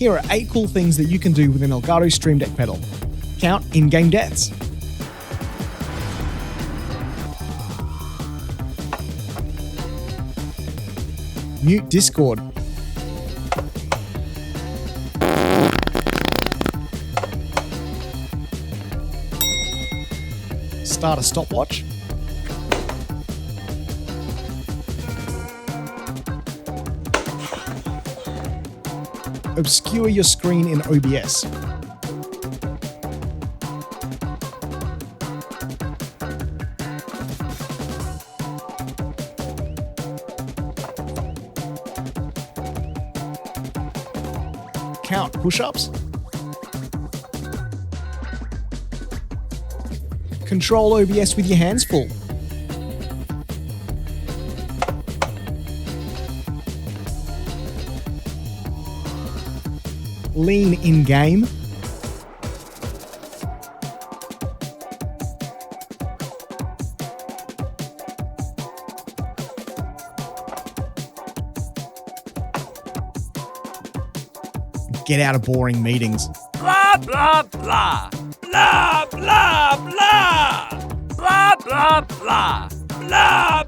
Here are 8 cool things that you can do with an Elgato Stream Deck pedal. Count in-game deaths. Mute Discord. Start a stopwatch. Obscure your screen in OBS. Count push-ups. Control OBS with your hands full. Lean in-game. Get out of boring meetings. Blah, blah, blah. Blah, blah, blah. Blah, blah, blah. Blah,